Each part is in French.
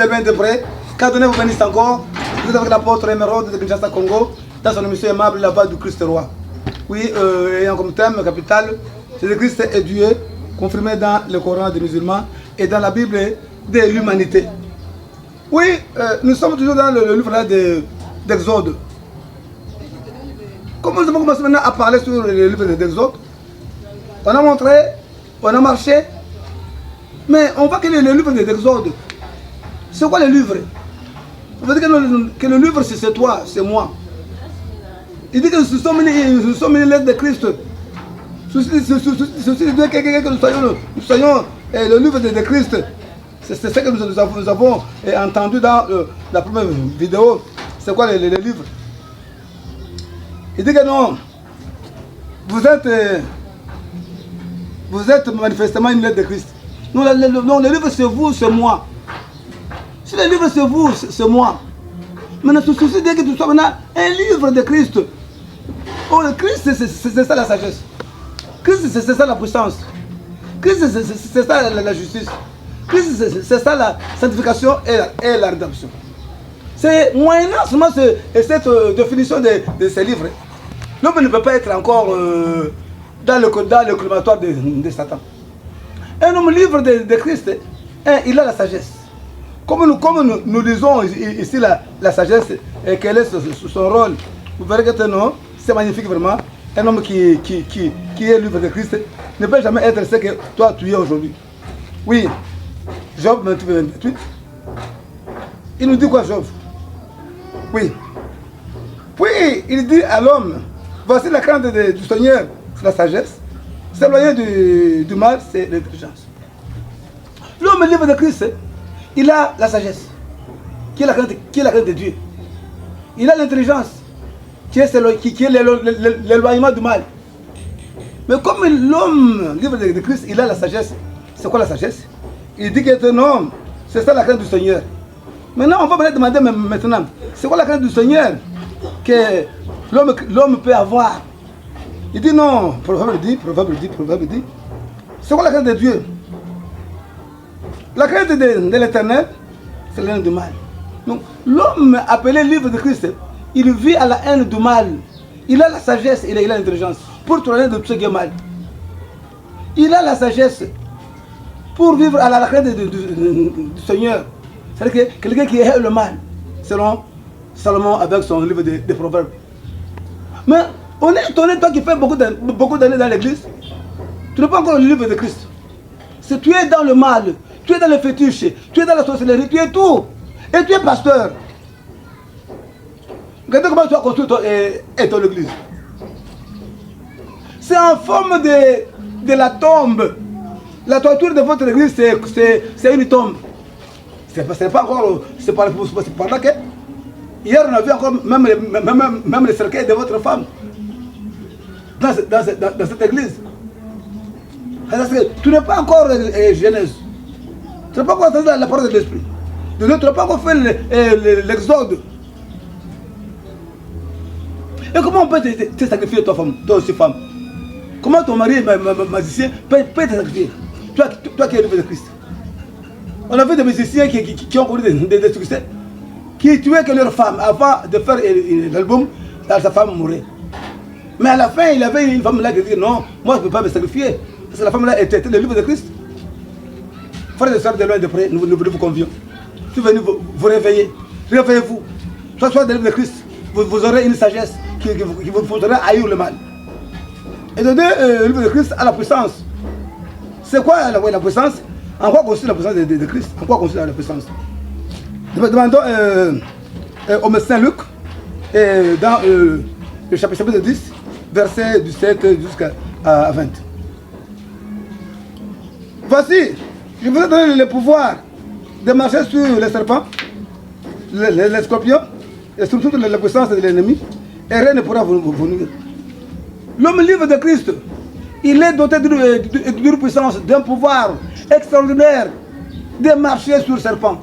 de loin de près. Qu'Adonai vous bénisse encore. Vous êtes avec l'apôtre Emeraude de Kinshasa, Congo, dans son émission aimable, la voix du Christ roi. Oui, ayant comme thème capital, Jésus-Christ est Dieu, confirmé dans le Coran des musulmans et dans la Bible de l'humanité. Oui, nous sommes toujours dans le livre d'Exode. Comment nous avons commencé maintenant à parler sur le livre d'Exode? On a montré, on a marché, mais on voit que le livre d'Exode, c'est quoi le livre? On veut dire que le livre c'est toi, c'est moi. Il dit que nous sommes une lettre de Christ. Ceci de que nous soyons le livre de Christ. C'est ce que nous avons entendu dans la première vidéo. C'est quoi le livre? Il dit que non, vous êtes manifestement une lettre de Christ. Non, le livre c'est vous, c'est moi. Si le livre c'est vous, c'est moi. Maintenant, ce souci dit que nous sommes maintenant un livre de Christ. Oh, le Christ, c'est ça la sagesse. Christ, c'est ça la puissance. Christ, c'est ça la justice. Christ, c'est ça la sanctification et la rédemption. C'est moyennant seulement cette définition de ces livres. L'homme ne peut pas être encore dans le collimatoire de Satan. Un homme libre de Christ, il a la sagesse. Comme nous lisons ici la sagesse, et quel est son rôle, vous verrez que non, c'est magnifique vraiment. Un homme qui est libre de Christ ne peut jamais être ce que toi tu es aujourd'hui. Oui, Job 28. Il nous dit quoi, Job? Oui. Puis il dit à l'homme, voici la crainte du Seigneur, c'est la sagesse. S'éloigner du mal, c'est l'intelligence. L'homme libre de Christ, il a la sagesse, qui est la crainte de Dieu. Il a l'intelligence, qui est l'éloignement du mal. Mais comme l'homme libre de Christ, il a la sagesse. C'est quoi la sagesse? Il dit qu'il est un homme. C'est ça la crainte du Seigneur. Maintenant, on va me demander maintenant, c'est quoi la crainte du Seigneur que l'homme peut avoir? Il dit non, Proverbe dit. C'est quoi la crainte de Dieu? La crainte de l'Éternel, c'est la haine du mal. Donc, l'homme appelé livre de Christ, il vit à la haine du mal. Il a la sagesse, il a l'intelligence pour tourner de tout ce qui est mal. Il a la sagesse pour vivre à la crainte du Seigneur. C'est-à-dire que quelqu'un qui hait le mal, selon Salomon avec son livre de Proverbes. Mais on est étonné, toi qui fais beaucoup d'années dans l'église, tu n'es pas encore le livre de Christ. C'est tu es dans le mal, tu es dans le fétiche, tu es dans la sorcellerie, tu es tout. Et tu es pasteur. Regardez comment tu as construit ton église. C'est en forme de la tombe. La toiture de votre église, c'est une tombe. C'est pas encore. C'est par là que. Hier, on a vu encore même le cercueil de votre femme. Dans cette église. Parce que tu n'es pas encore Genèse. Tu n'as pas encore entendu la parole de l'esprit. Tu n'as pas encore fait l'exode. Et comment on peut te sacrifier toi aussi femme? Comment ton mari magicien peut te sacrifier? Toi qui es le de Christ. On a vu des musiciens qui ont connu des succès, qui tuaient que leur femme avant de faire l'album, sa femme mourait. Mais à la fin, il avait une femme là qui dit non, moi je ne peux pas me sacrifier. Parce que la femme là était le livre de Christ. Frères et sœurs de loin de près, nous vous convions. Si vous venez vous réveiller, réveillez-vous. Soit des livres de Christ, vous aurez une sagesse qui vous faudra haïr le mal. Et de deux, le livre de Christ a la puissance. C'est quoi la puissance? En quoi consiste la puissance de Christ? En quoi consiste la puissance? Demandons au médecin Luc, dans le chapitre 10, verset 17 jusqu'à 20. Voici, je vous ai donné le pouvoir de marcher sur les serpents, les scorpions, et surtout la puissance de l'ennemi, et rien ne pourra vous nuire. L'homme libre de Christ, il est doté d'une puissance, d'un pouvoir extraordinaire de marcher sur le serpent,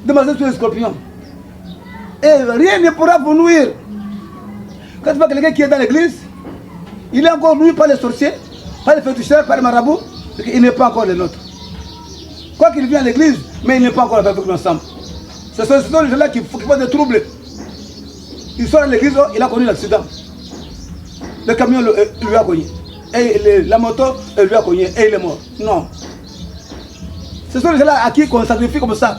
de marcher sur les scorpions. Et rien ne pourra vous nuire. Quand tu vois quelqu'un qui est dans l'église, il est encore nuit par les sorciers, par les féticheurs, par les marabouts, il n'est pas encore le nôtre. Quoi qu'il vienne à l'église, mais il n'est pas encore avec nous ensemble. Ce sont les gens-là qui font des troubles. Ils sont à l'église, il a connu l'accident. Le camion lui a cogné. Et la moto lui a cogné et il est mort. Non. Ce sont les gens-là à qui on sacrifie comme ça.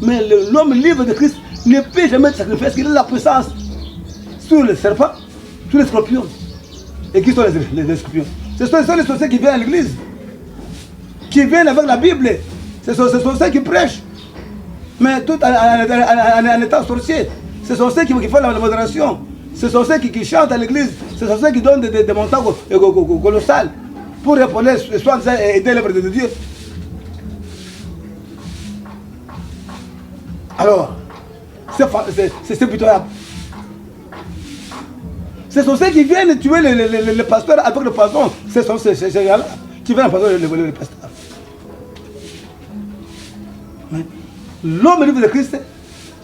Mais l'homme libre de Christ ne peut jamais sacrifier parce qu'il a la puissance sur le serpent, sur les scorpions. Et qui sont les scorpions? Ce sont les sorciers qui viennent à l'église, qui viennent avec la Bible. Ce sont ceux qui prêchent. Mais tout en étant sorcier. Ce sont ceux qui font la modération. Ce sont ceux qui chantent à l'église. Ce sont ceux qui donnent des montants colossales pour répondre les soins et aider l'œuvre de Dieu. Alors, c'est pitoyable. Ce sont ceux qui viennent tuer le pasteur avec le poison. Ce sont ces gens-là qui viennent empoisonner le pasteur. L'homme libre de Christ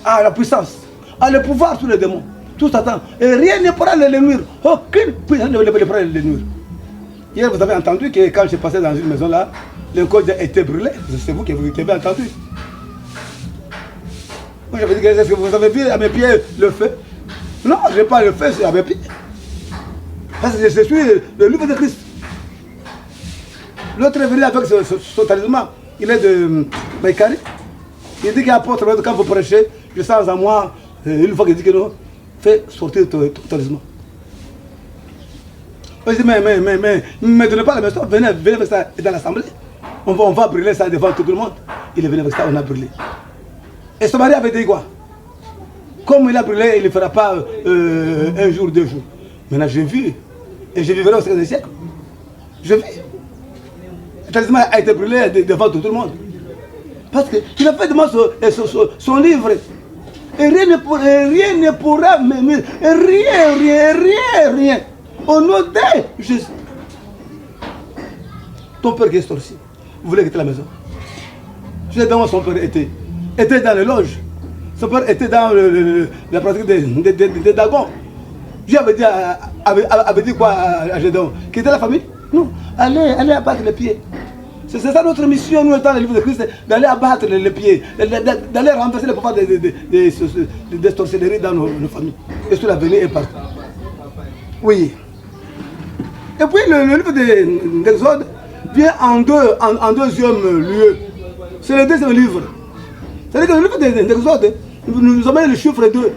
a la puissance, a le pouvoir sur les démons, tout Satan. Et rien ne pourra le nuire. Aucune puissance ne pourra le nuire. Hier, vous avez entendu que quand je passais dans une maison là, le code a été brûlé. C'est vous qui avez entendu. Moi, j'avais dit, est-ce que vous avez vu à mes pieds le feu? Non, je n'ai pas le feu à mes pieds. Parce que je suis le livre de Christ. L'autre est venu avec son talisman. Il est de Maïkari. Il dit qu'apôtre, quand vous prêchez, je sens en moi, une fois qu'il dit que non, fais sortir ton talisman. Je dis, mais donnez pas la maison, venez avec ça dans l'assemblée. On va brûler ça devant tout le monde. Il est venu avec ça, on a brûlé. Et son mari avait dit quoi? Comme il a brûlé, il ne fera pas un jour, 2 jours. Maintenant, j'ai vu. Et je vivrai au 16e siècle. Je vis. Le talisman a été brûlé devant tout le monde. Parce qu'il a fait de moi son livre. Et rien ne pourra me... Rien. Au nom de Jésus. Ton père qui est sorcier, vous voulez quitter la maison. Je sais comment son père était dans les loges. Son père était dans la pratique des dragons. Dieu avait dit quoi à Gédéon? Quitter la famille? Non. Allez abattre les pieds. C'est ça notre mission, nous, étant le livre de Christ, d'aller abattre les pieds, d'aller renverser le pouvoir des sorcelleries dans nos familles. Et sur l'avenir est partout. Oui. Et puis le livre d'Exode vient en deuxième lieu. C'est le deuxième livre. C'est-à-dire que le livre d'Exode nous amène le chiffre 2.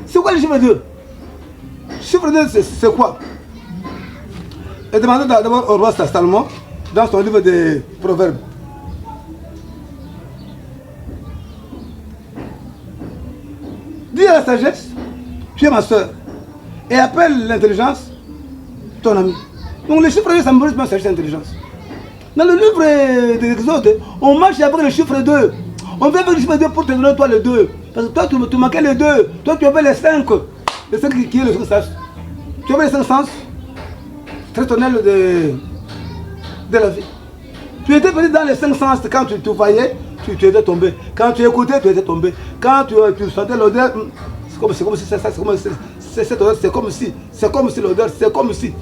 C'est quoi le chiffre 2? Le chiffre 2, c'est quoi? Et demandez d'abord au roi Salomon dans son livre des Proverbes. Dis à la sagesse, tu es ma soeur, et appelle l'intelligence ton ami. Donc le chiffre 2 symbolise ma sagesse et l'intelligence. Dans le livre de l'Exode, on marche avec le chiffre 2. On vient avec le chiffre 2 pour te donner toi le 2. Parce que toi tu manquais le 2. Toi tu avais les 5. Le 5 qui est le sens. Tu avais les 5 sens. Très tonnel de la vie. Tu étais venu dans les 5 sens quand tu voyais, tu étais tombé. Quand tu écoutais, tu étais tombé. Quand tu sentais l'odeur, c'est comme si cette odeur, c'est comme si l'odeur, c'est comme si.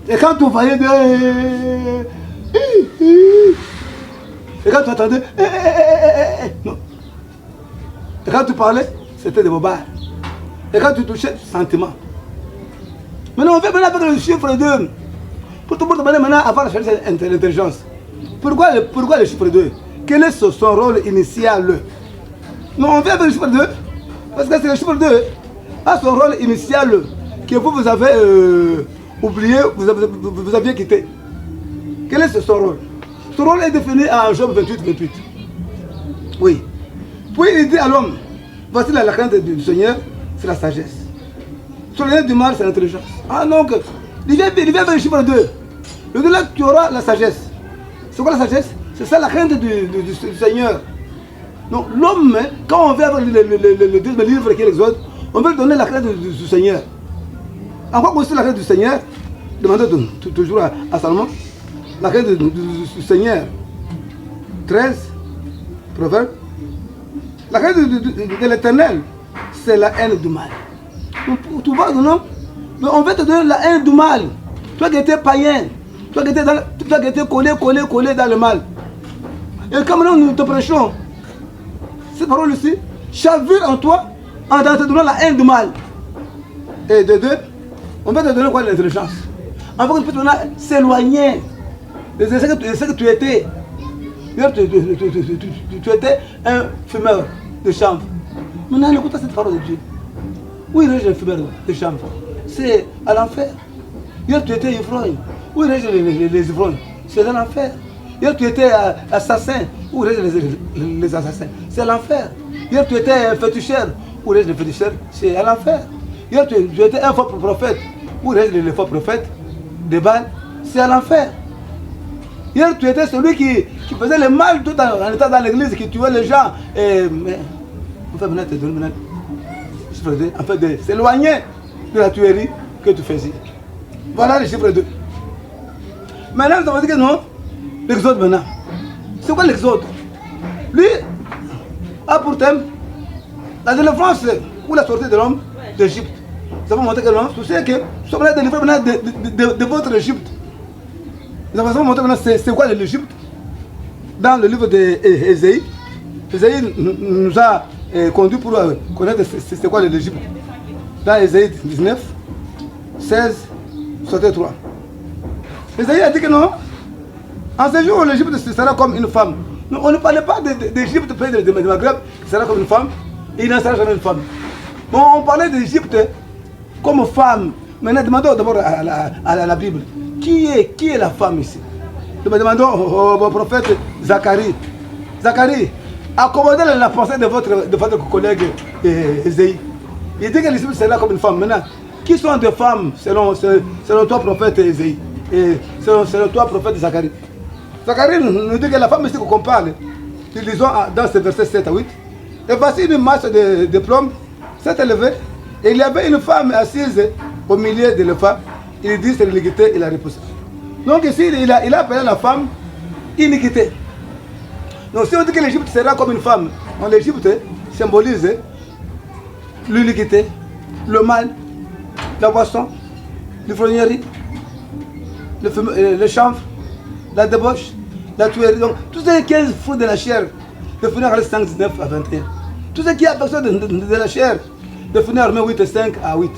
Et quand tu voyais et quand tu entendais non. Et quand tu parlais, c'était des bobards. Et quand tu touchais, sentiment. Maintenant, on fait maintenant avec le chiffre 2. Pour te demander maintenant à avoir l'intelligence. Pourquoi le chiffre 2? Quel est son rôle initial? Non, on fait avec le chiffre 2. Parce que c'est le chiffre 2 a son rôle initial que vous avez oublié, vous aviez quitté. Quel est son rôle? Son rôle est défini en Job 28. Oui. Puis il dit à l'homme, voici la crainte du Seigneur, c'est la sagesse. Sur le du mal, c'est l'intelligence. Ah donc, il vient avec le chiffre 2. Le 2 là, tu auras la sagesse. C'est quoi la sagesse? C'est ça la crainte du Seigneur. Donc l'homme, quand on veut avoir le deuxième livre qui est l'Exode, on veut donner la crainte du Seigneur. En quoi consiste la crainte du Seigneur? Demandez toujours à Salomon. La crainte du Seigneur. 13, Proverbe. La crainte de l'Éternel, c'est la haine du mal. Donc, tu vois, non? On veut te donner la haine du mal. Toi qui étais païen, toi qui étais collé dans le mal. Et comme nous te prêchons cette parole ici, chavire en toi en te donnant la haine du mal. Et de deux, on va te donner quoi? L'intelligence. En fait, tu peux s'éloigner de ce que tu étais. Tu étais un fumeur de chanvre. Maintenant, écoute cette parole de Dieu. Où irais-je un fumeur de chanvre? C'est à l'enfer. Hier, tu étais ivrogne. Où irais-je les ivrognes? C'est à l'enfer. Hier, tu étais assassin. Où irais-je les assassins? C'est à l'enfer. Hier, tu étais féticheur. Où irais-je les féticheurs? C'est à l'enfer. Hier, tu étais un faux prophète. Où irais-je les faux prophètes? Des balles? C'est à l'enfer. Hier, tu étais celui qui faisait le mal tout en étant dans l'église, qui tuait les gens. Mais on fait maintenant te donner en fait de s'éloigner de la tuerie que tu faisais. Voilà le chiffre 2. Maintenant, nous avons dit que non, l'exode maintenant. C'est quoi l'exode? Lui a pour thème la délivrance ou la sortie de l'homme d'Égypte. Nous avons montré que l'homme, tu sais que nous sommes délivrés maintenant de votre Égypte. Nous avons montré maintenant c'est quoi l'Égypte. Dans le livre d'Ésaïe, Ésaïe nous a conduit pour connaître c'est quoi l'Égypte. Dans Ésaïe 19, 16, 63. Ésaïe a dit que non, en ce jour l'Égypte sera comme une femme. Non, on ne parlait pas d'Égypte, pays de Maghreb, qui sera comme une femme, et il n'en sera jamais une femme. Bon, on parlait d'Égypte comme femme. Maintenant, demandons d'abord à la Bible, qui est la femme ici? Demandons au prophète Zacharie. Zacharie, accommodez la pensée de votre collègue Ésaïe. Il dit que l'Égypte sera comme une femme. Maintenant, qui sont des femmes selon toi, prophète Ésaïe, et selon toi, prophète Zacharie? Zacharie nous dit que la femme ici qu'on parle, nous lisons dans ce verset 7 à 8. Et voici une masse de plomb s'est élevée, et il y avait une femme assise au milieu de l'éléphant. Il dit c'est l'iniquité, il a repoussé. Donc ici, il a appelé la femme iniquité. Donc si on dit que l'Égypte sera comme une femme, l'Égypte symbolise l'iniquité, le mal, la boisson, l'ivrognerie, le chanvre, la débauche, la tuerie. Donc tous ces 15 fruits de la chair, de Phénix 5, 19 à 21. Tout ce qui est affection de la chair, de Phénix 8, 5 à 8.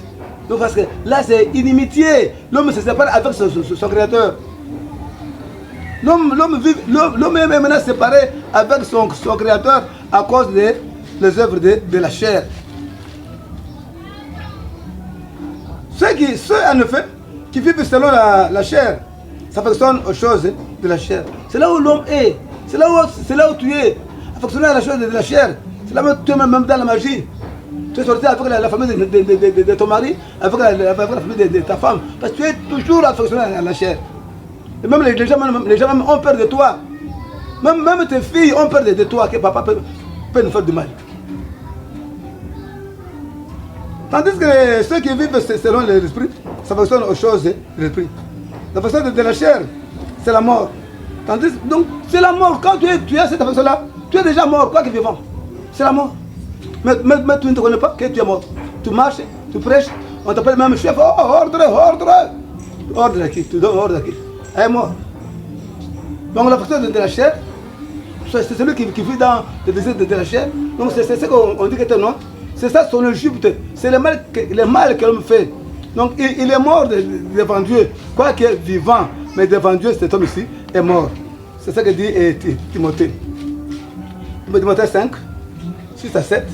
Donc parce que là c'est inimitié. L'homme se sépare avec son créateur. L'homme est maintenant séparé avec son créateur à cause des œuvres de la chair. Ceux en effet qui vivent selon la chair s'affectionnent aux choses de la chair. C'est là où l'homme est. C'est là où tu es. Affectionné à la chose de la chair. C'est là où tu es même dans la magie. Tu es sorti avec la famille de ton mari, avec la famille de ta femme. Parce que tu es toujours affectionné à la chair. Et même les gens même ont peur de toi. Même tes filles ont peur de toi, que papa peut nous faire du mal. Tandis que ceux qui vivent selon l'esprit s'affectionnent aux choses de l'esprit. L'affection de la chair, c'est la mort. Donc c'est la mort. Quand tu as cette affection-là, tu es déjà mort, quoi que vivant. C'est la mort. Mais tu ne te connais pas que tu es mort. Tu marches, tu prêches, on t'appelle même chef. Oh, ordre. Ordre à qui? Tu donnes ordre à qui? Elle est mort. Donc l'affection de la chair, c'est celui qui vit dans le désir de la chair. Donc c'est ce qu'on dit que tu es non. C'est ça son Égypte. C'est le mal que l'homme fait. Donc il est mort devant Dieu. Quoique vivant, mais devant Dieu, cet homme ici est mort. C'est ça que dit Timothée. Timothée 5, 6 à 7.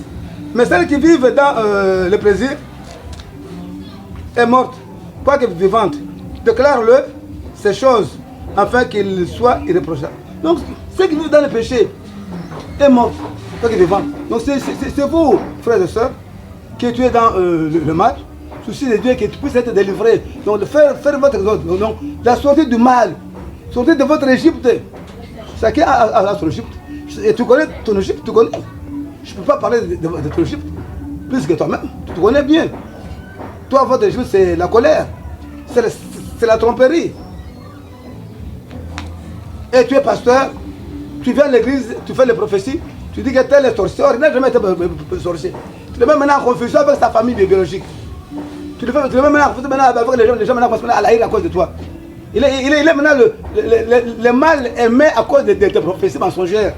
Mais celle qui vit dans le plaisir est morte, quoique vivante. Déclare-le ces choses, afin qu'il soit irréprochable. Donc, ceux qui vivent dans le péché est mort, quoique vivant. Donc, c'est vous, frères et sœurs, qui tuez dans le mal. Souci de Dieu que tu puisses être délivré. Donc, faire votre exode. Donc, la sortie du mal, sortie de votre Égypte. Chacun a son Égypte. Et tu connais ton Égypte, tu connais. Je ne peux pas parler de ton Égypte plus que toi-même. Tu te connais bien. Toi, votre Égypte, c'est la colère. C'est la tromperie. Et tu es pasteur, tu viens à l'église, tu fais les prophéties, tu dis que tel est sorcier. Il n'a jamais été sorcier. Tu le mets maintenant en confusion avec sa famille biologique. Tu le mets maintenant en confusion avec les gens maintenant à la haine à cause de toi. Il est maintenant le mal aimé à cause des prophéties mensongères.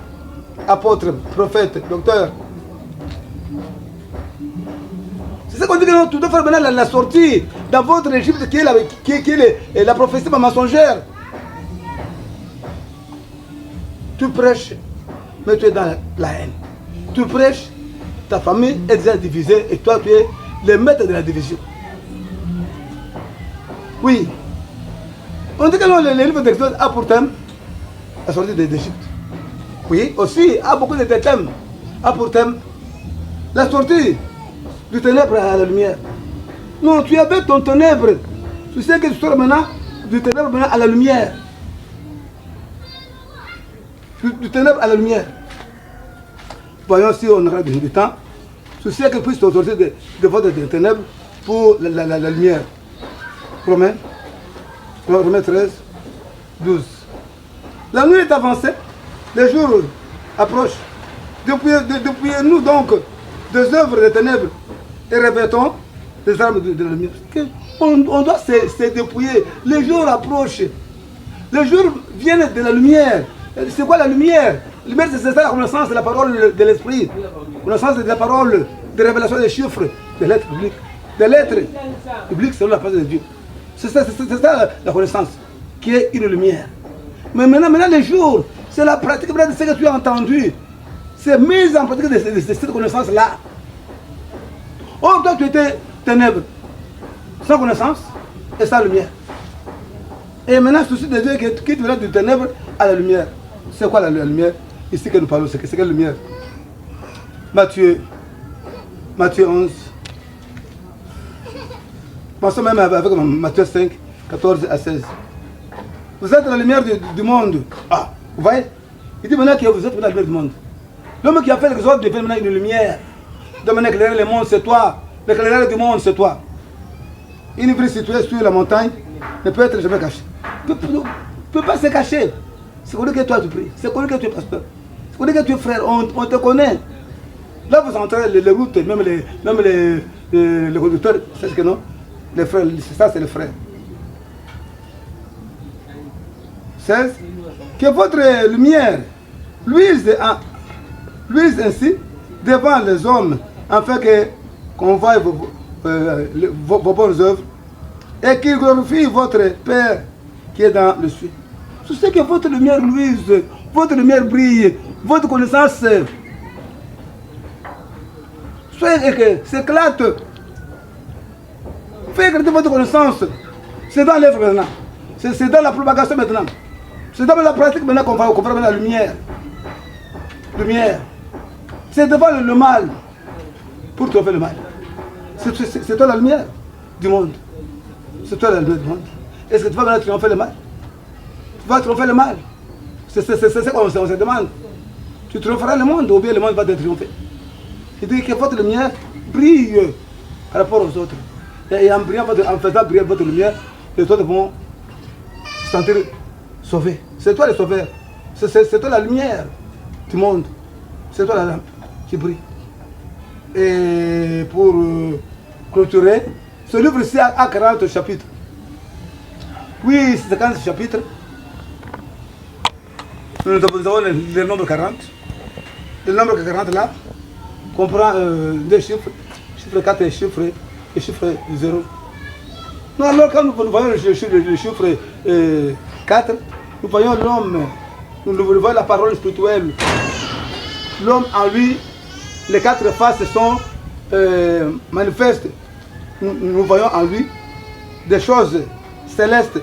Apôtre, prophète, docteur. C'est ça qu'on dit que nous devons faire maintenant la sortie dans votre Égypte qui est la prophétie mensongère. Tu prêches, mais tu es dans la haine. Tu prêches, ta famille est déjà divisée et toi tu es le maître de la division. Oui. On dit que le livre d'Exode a pour thème la sortie d'Égypte. Oui, aussi, a beaucoup de thèmes. A pour thème la sortie du ténèbre à la lumière. Non, tu avais ton ténèbre. Tu sais que tu sors maintenant du ténèbre maintenant à la lumière. Du ténèbre à la lumière. Voyons si on aura du temps. Tu sais que puisse sortir de votre ténèbres pour la lumière. Romains 13, 12. La nuit est avancée, les jours approchent. Dépouillez-nous donc des œuvres des ténèbres et revêtons les armes de la lumière. On doit se dépouiller. Les jours approchent. Les jours viennent de la lumière. C'est quoi la lumière? La lumière, c'est ça la connaissance de la parole de l'esprit. La connaissance de la parole, de révélation des chiffres, des lettres publiques. Des lettres publiques selon la parole de Dieu. C'est ça la connaissance, qui est une lumière. Mais maintenant les jours, c'est la pratique de ce que tu as entendu. C'est mise en pratique de cette connaissance-là. Or, toi, tu étais ténèbres, sans connaissance et sans lumière. Et maintenant, le souci de Dieu qui te vient du ténèbre à la lumière. C'est quoi la lumière? Ici que nous parlons, c'est quelle lumière? Matthieu 11. Pensons même avec Matthieu 5, 14 à 16. Vous êtes la lumière du monde. Ah, vous voyez? Il dit maintenant que vous êtes la lumière du monde. L'homme qui a fait l'exode devient maintenant une lumière. De manière éclairer le monde, c'est toi. L'éclaireur du monde, c'est toi. Une ville située sur la montagne ne peut être jamais cachée. Ne peut pas se cacher. C'est connu que toi tu pries. C'est connu que tu es pasteur. C'est connu que tu es frère. On te connaît. Là, vous entrez les routes, même les conducteurs, c'est ce que non? Les frères, ça c'est les frères. 16. Que votre lumière luise ainsi devant les hommes, afin qu'on voie vos bonnes œuvres et qu'ils glorifient votre Père qui est dans le ciel. Je sais que votre lumière luise, votre lumière brille, votre connaissance s'éclate. Faites éclater votre connaissance. C'est dans l'œuvre maintenant. C'est dans la propagation maintenant. C'est dans la pratique maintenant qu'on va comprendre la lumière. Lumière. C'est devant le mal pour trouver le mal. C'est toi la lumière du monde. C'est toi la lumière du monde. Est-ce que tu vas maintenant triompher le mal? Tu vas triompher le mal. C'est ça qu'on se demande. Tu triompheras le monde ou bien le monde va te triompher. Il dit que votre lumière brille par rapport aux autres. Et en faisant briller votre lumière, les autres vont se sentir sauvés. C'est toi le sauveur. C'est toi la lumière du monde. C'est toi la lampe qui brille. Et pour clôturer, ce livre-ci a 40 chapitres. Oui, c'est 40 chapitres. Nous avons le nombre 40. Le nombre 40 là comprend deux chiffres, chiffre 4 et chiffre 0. Non, alors quand nous voyons le chiffre 4, nous voyons l'homme, nous voyons la parole spirituelle. L'homme en lui, les quatre faces sont manifestes. Nous voyons en lui des choses célestes.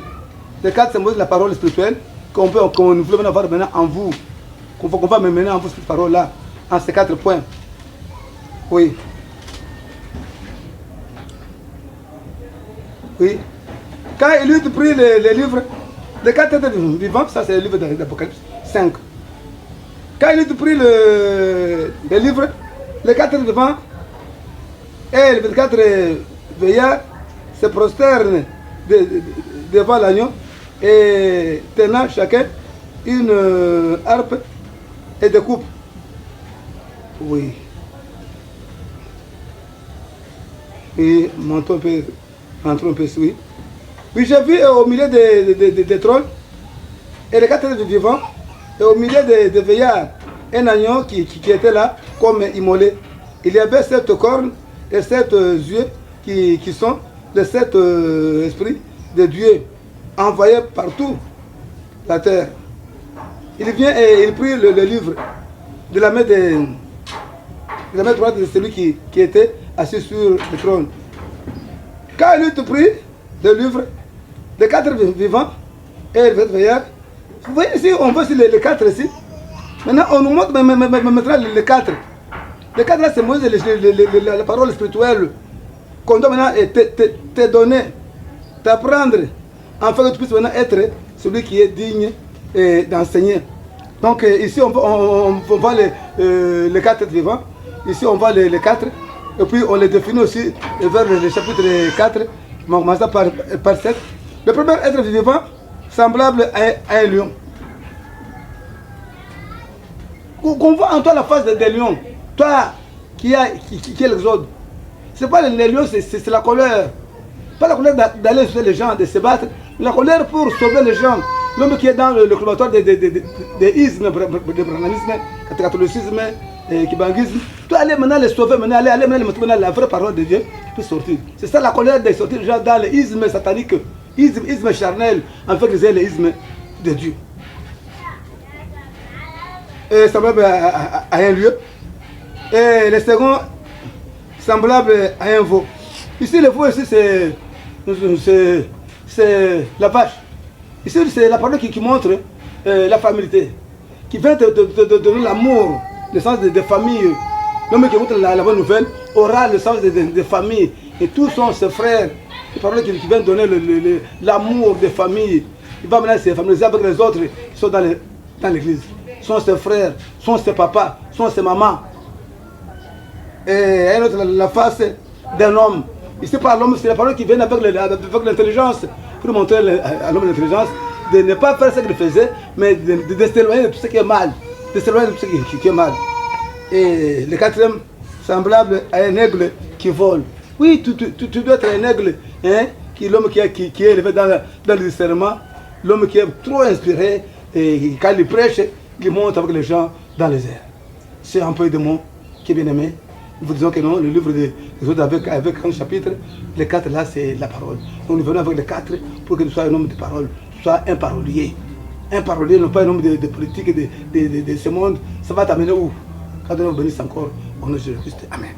Les quatre symboles de la parole spirituelle qu'on veut avoir maintenant en vous. Qu'on va mener en vous cette parole-là, en ces 4 points. Oui. Oui. Quand Élie prit les livres, les 4 têtes vivantes, ça c'est le livre d'Apocalypse 5. Quand Élie prit les livres, les 4 devant et les 24 veillards se prosternent devant l'agneau et tenant chacun une harpe et des coupes. Oui. Et montons un peu, oui. Puis j'ai vu au milieu des trônes, et les 4 êtres vivants, et au milieu des veillards, un agneau qui était là, comme immolé. Il y avait 7 cornes et 7 yeux qui sont les 7 esprits de Dieu envoyés partout la terre. Il vient et il prit le livre de la main droite de celui qui était assis sur le trône. Quand il eut pris le livre, les 4 vivants et les 7 veillards, vous voyez ici, on voit ici les 4 ici. Maintenant, on nous montre maintenant les 4. Les 4 là, c'est Moïse, la parole spirituelle qu'on doit maintenant te donner, t'apprendre, afin que tu puisses maintenant être celui qui est digne d'enseigner. Donc ici, on voit les 4 êtres vivants. Ici, on voit les 4. Et puis, on les définit aussi vers le chapitre 4, commençant par 7. Le premier être vivant, semblable à un lion. Qu'on voit en toi la face des lions. Toi qui est l'exode. Ce n'est pas les lions, c'est la colère. Pas la colère d'aller sauver les gens, de se battre. La colère pour sauver les gens. L'homme qui est dans le combattant des ismes, de brahmanisme, catholicisme, kibangisme. Toi, allez maintenant les sauver, allez maintenant la vraie parole de Dieu peut sortir. C'est ça la colère de sortir les gens dans l'isme satanique, isme charnel, en fait qu'ils aient l'isme de Dieu. Et semblable à un lieu. Et le second, semblable à un veau. Ici, le veau, ici, c'est la vache. Ici, c'est la parole qui montre la familiarité, qui vient te donner l'amour, le sens de famille. L'homme qui montre la bonne nouvelle aura le sens de famille. Et tous sont ses frères. La parole qui vient donner l'amour de famille. Il va maintenant se familiariser avec les autres qui sont dans l'église. Sont ses frères, sont ses papas, sont ses mamans. Et un autre, la face d'un homme. Ici, par l'homme, c'est la parole qui vient avec l'intelligence, pour montrer à l'homme l'intelligence, de ne pas faire ce qu'il faisait, mais de s'éloigner de tout ce qui est mal. De s'éloigner de tout ce qui est mal. Et le quatrième, semblable à un aigle qui vole. Oui, tu dois être un aigle, hein, l'homme qui est élevé dans le discernement, l'homme qui est trop inspiré, et quand il prêche, il monte avec les gens dans les airs. C'est un peu de mots qui est bien aimé. Nous vous disons que non, le livre des autres avec un chapitre, les 4 là c'est la parole. Donc nous venons avec les 4 pour que tu sois un homme de parole, tu sois un parolier. Un parolier, non pas un homme de politique de ce monde. Ça va t'amener où? Quand on bénisse encore, au nom de Jésus-Christ. Amen.